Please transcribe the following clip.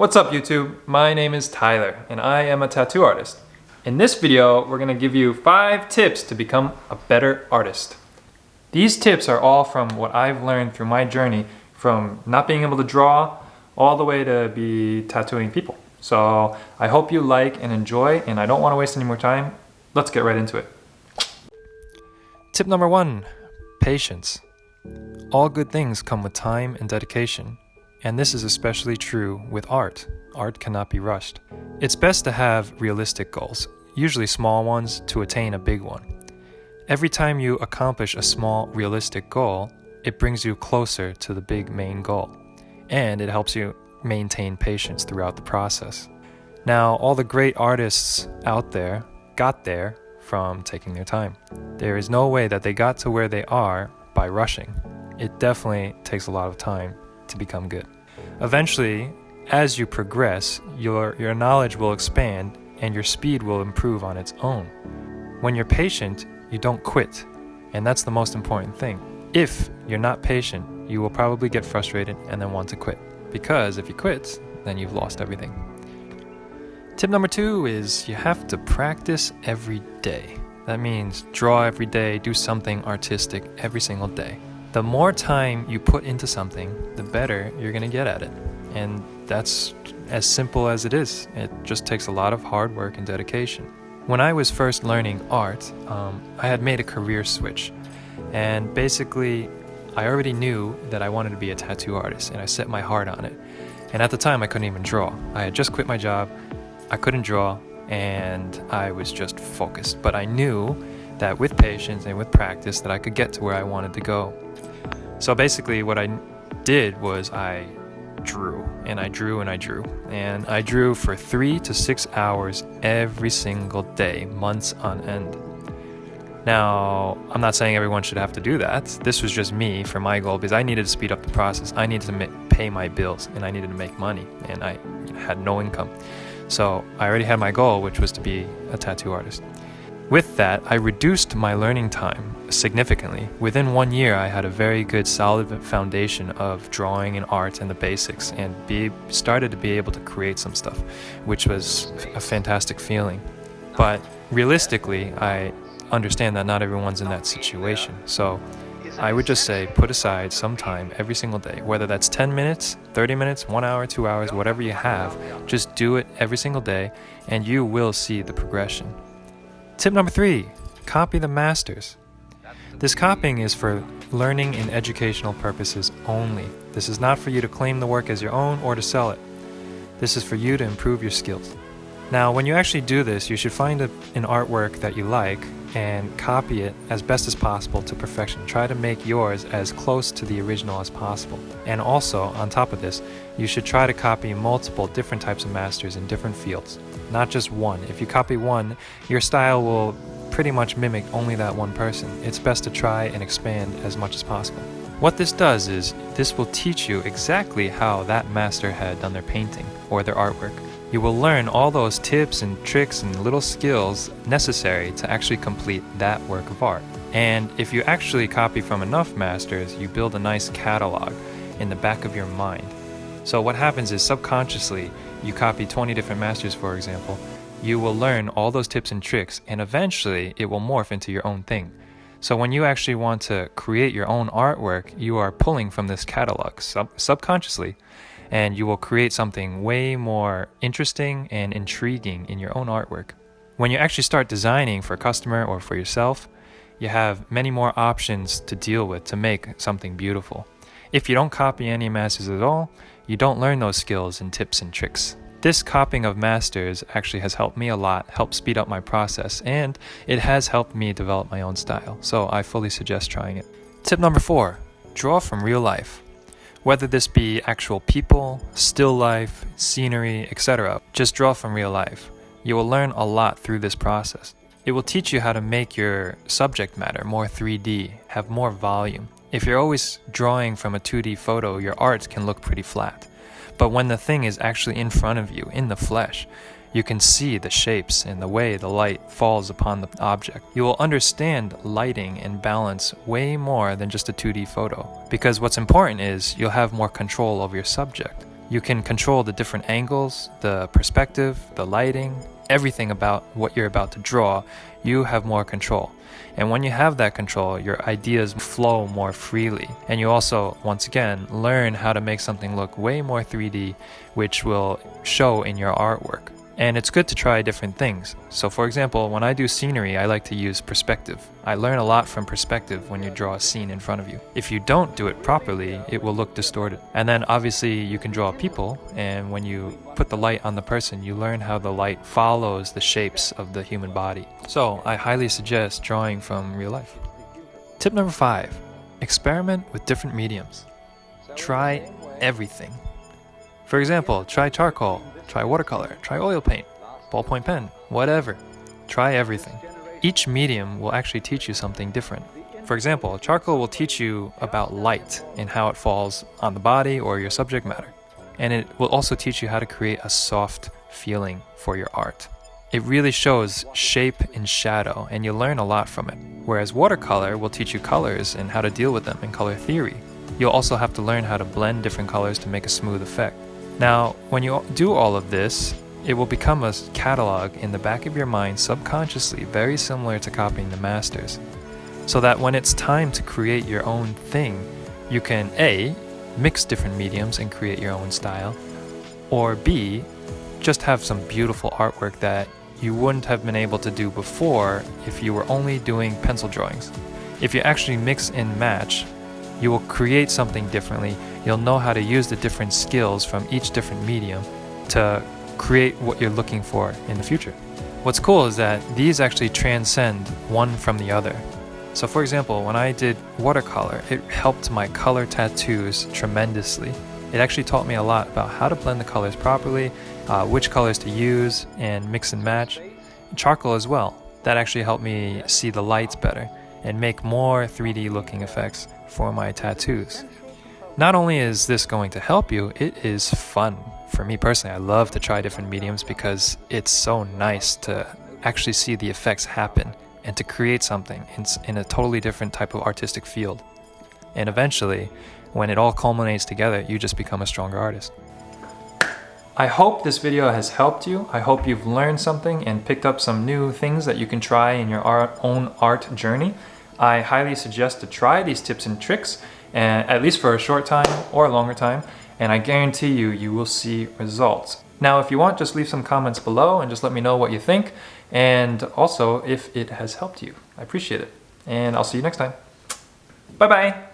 What's up YouTube? My name is Tyler and I am a tattoo artist. In this video, we're going to give you 5 tips to become a better artist. These tips are all from what I've learned through my journey from not being able to draw all the way to be tattooing people. So I hope you like and enjoy, and I don't want to waste any more time. Let's get right into it. Tip number 1, patience. All good things come with time and dedication. And this is especially true with art. Art cannot be rushed. It's best to have realistic goals, usually small ones, to attain a big one. Every time you accomplish a small, realistic goal, it brings you closer to the big main goal, and it helps you maintain patience throughout the process. Now, all the great artists out there got there from taking their time. There is no way that they got to where they are by rushing. It definitely takes a lot of time to become good. Eventually, as you progress, your knowledge will expand and your speed will improve on its own. When you're patient, you don't quit, and that's the most important thing. If you're not patient, you will probably get frustrated and then want to quit, because if you quit, then you've lost everything. Tip number 2 is you have to practice every day. That means draw every day, do something artistic every single day. The more time you put into something, the better you're going to get at it. And that's as simple as it is. It just takes a lot of hard work and dedication. When I was first learning art, I had made a career switch. And basically, I already knew that I wanted to be a tattoo artist, and I set my heart on it. And at the time, I couldn't even draw. I had just quit my job, I couldn't draw, and I was just focused. But I knew that with patience and with practice that I could get to where I wanted to go. So basically what I did was I drew and I drew and I drew. And I drew for 3 to 6 hours every single day, months on end. Now, I'm not saying everyone should have to do that. This was just me for my goal because I needed to speed up the process. I needed to pay my bills and I needed to make money, and I had no income. So I already had my goal, which was to be a tattoo artist. With that, I reduced my learning time significantly. Within 1 year, I had a very good, solid foundation of drawing and art and the basics, and started to be able to create some stuff, which was a fantastic feeling. But realistically, I understand that not everyone's in that situation. So I would just say put aside some time every single day, whether that's 10 minutes, 30 minutes, 1 hour, 2 hours, whatever you have. Just do it every single day, and you will see the progression. Tip number 3, copy the masters. This copying is for learning and educational purposes only. This is not for you to claim the work as your own or to sell it. This is for you to improve your skills. Now, when you actually do this, you should find an artwork that you like and copy it as best as possible to perfection. Try to make yours as close to the original as possible. And also, on top of this, you should try to copy multiple different types of masters in different fields, not just one. If you copy one, your style will pretty much mimic only that one person. It's best to try and expand as much as possible. What this does is, this will teach you exactly how that master had done their painting or their artwork. You will learn all those tips and tricks and little skills necessary to actually complete that work of art. And if you actually copy from enough masters, you build a nice catalog in the back of your mind. So what happens is, subconsciously, you copy 20 different masters, for example, you will learn all those tips and tricks, and eventually it will morph into your own thing. So when you actually want to create your own artwork, you are pulling from this catalog subconsciously, and you will create something way more interesting and intriguing in your own artwork. When you actually start designing for a customer or for yourself, you have many more options to deal with to make something beautiful. If you don't copy any masters at all, you don't learn those skills and tips and tricks. This copying of masters actually has helped me a lot, helped speed up my process, and it has helped me develop my own style. So I fully suggest trying it. Tip number 4, draw from real life. Whether this be actual people, still life, scenery, etc., just draw from real life. You will learn a lot through this process. It will teach you how to make your subject matter more 3D, have more volume. If you're always drawing from a 2D photo, your art can look pretty flat. But when the thing is actually in front of you, in the flesh, you can see the shapes and the way the light falls upon the object. You will understand lighting and balance way more than just a 2D photo, because what's important is you'll have more control over your subject. You can control the different angles, the perspective, the lighting, everything about what you're about to draw. You have more control. And when you have that control, your ideas flow more freely. And you also, once again, learn how to make something look way more 3D, which will show in your artwork. And it's good to try different things. So for example, when I do scenery, I like to use perspective. I learn a lot from perspective when you draw a scene in front of you. If you don't do it properly, it will look distorted. And then obviously you can draw people, and when you put the light on the person, you learn how the light follows the shapes of the human body. So I highly suggest drawing from real life. Tip number 5, experiment with different mediums. Try everything. For example, try charcoal, try watercolor, try oil paint, ballpoint pen, whatever. Try everything. Each medium will actually teach you something different. For example, charcoal will teach you about light and how it falls on the body or your subject matter. And it will also teach you how to create a soft feeling for your art. It really shows shape and shadow, and you learn a lot from it. Whereas watercolor will teach you colors and how to deal with them in color theory. You'll also have to learn how to blend different colors to make a smooth effect. Now, when you do all of this, it will become a catalog in the back of your mind subconsciously, very similar to copying the masters. So that when it's time to create your own thing, you can A, mix different mediums and create your own style, or B, just have some beautiful artwork that you wouldn't have been able to do before if you were only doing pencil drawings. If you actually mix and match, you will create something differently. You'll know how to use the different skills from each different medium to create what you're looking for in the future. What's cool is that these actually transcend one from the other. So for example, when I did watercolor, it helped my color tattoos tremendously. It actually taught me a lot about how to blend the colors properly, which colors to use and mix and match. Charcoal as well. That actually helped me see the lights better and make more 3D looking effects for my tattoos. Not only is this going to help you, it is fun. For me personally, I love to try different mediums because it's so nice to actually see the effects happen and to create something in a totally different type of artistic field. And eventually, when it all culminates together, you just become a stronger artist. I hope this video has helped you. I hope you've learned something and picked up some new things that you can try in your own art journey. I highly suggest to try these tips and tricks, at least for a short time or a longer time, and I guarantee you will see results. Now, if you want, just leave some comments below and just let me know what you think, and also if it has helped you. I appreciate it, and I'll see you next time. Bye-bye.